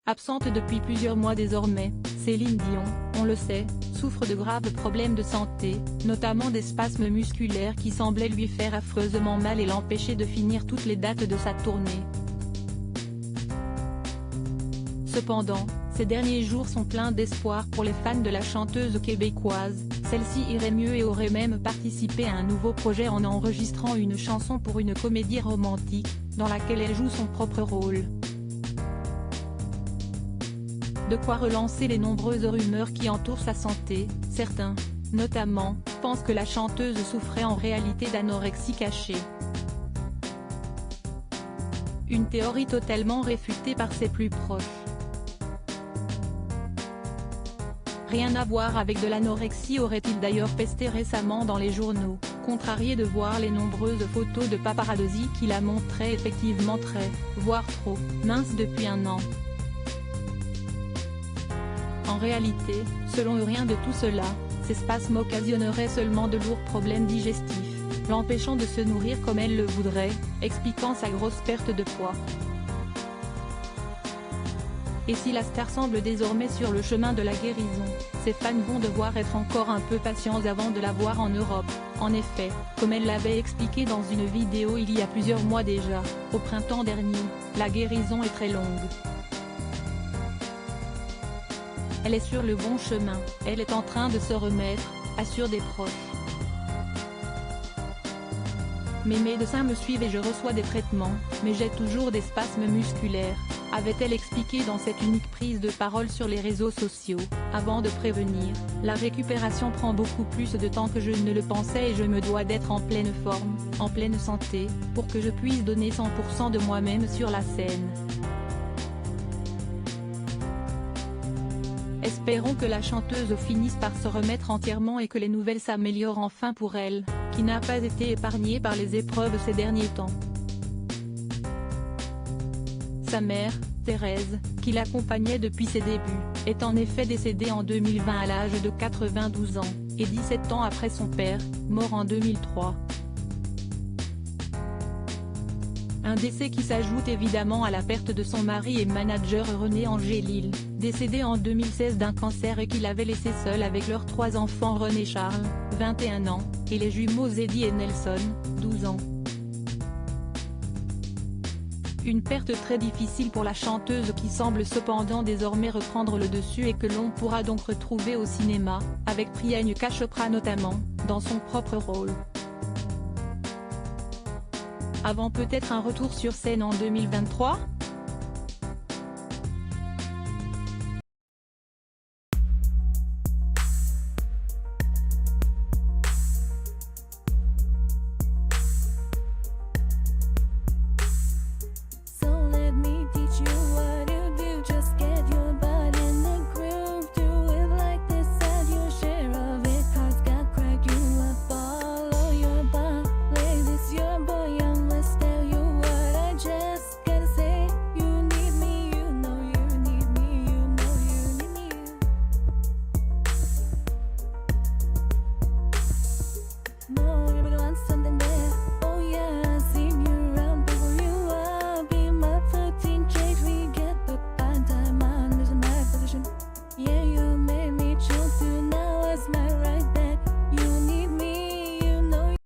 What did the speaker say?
Absente depuis plusieurs mois désormais, Céline Dion, on le sait, souffre de graves problèmes de santé, notamment des spasmes musculaires qui semblaient lui faire affreusement mal et l'empêcher de finir toutes les dates de sa tournée. Cependant, ces derniers jours sont pleins d'espoir pour les fans de la chanteuse québécoise. Celle-ci irait mieux et aurait même participé à un nouveau projet en enregistrant une chanson pour une comédie romantique, dans laquelle elle joue son propre rôle. De quoi relancer les nombreuses rumeurs qui entourent sa santé. Certains, notamment, pensent que la chanteuse souffrait en réalité d'anorexie cachée. Une théorie totalement réfutée par ses plus proches. Rien à voir avec de l'anorexie, aurait-il d'ailleurs pesté récemment dans les journaux, contrarié de voir les nombreuses photos de paparazzi qui la montraient effectivement très, voire trop, mince depuis un an. En réalité, selon eux, rien de tout cela, ces spasmes occasionneraient seulement de lourds problèmes digestifs, l'empêchant de se nourrir comme elle le voudrait, expliquant sa grosse perte de poids. Et si la star semble désormais sur le chemin de la guérison, ses fans vont devoir être encore un peu patients avant de la voir en Europe. En effet, comme elle l'avait expliqué dans une vidéo il y a plusieurs mois déjà, au printemps dernier, la guérison est très longue. Elle est sur le bon chemin, elle est en train de se remettre, assurent des proches. Mes médecins me suivent et je reçois des traitements, mais j'ai toujours des spasmes musculaires, avait-elle expliqué dans cette unique prise de parole sur les réseaux sociaux, avant de prévenir, la récupération prend beaucoup plus de temps que je ne le pensais et je me dois d'être en pleine forme, en pleine santé, pour que je puisse donner 100% de moi-même sur la scène. Espérons que la chanteuse finisse par se remettre entièrement et que les nouvelles s'améliorent enfin pour elle, qui n'a pas été épargnée par les épreuves ces derniers temps. Sa mère, Thérèse, qui l'accompagnait depuis ses débuts, est en effet décédée en 2020 à l'âge de 92 ans, et 17 ans après son père, mort en 2003. Un décès qui s'ajoute évidemment à la perte de son mari et manager René Angélil, décédé en 2016 d'un cancer et qui l'avait laissé seul avec leurs 3 enfants René Charles, 21 ans, et les jumeaux Eddie et Nelson, 12 ans. Une perte très difficile pour la chanteuse qui semble cependant désormais reprendre le dessus et que l'on pourra donc retrouver au cinéma, avec Priyanka Chopra notamment, dans son propre rôle. Avant peut-être un retour sur scène en 2023 ?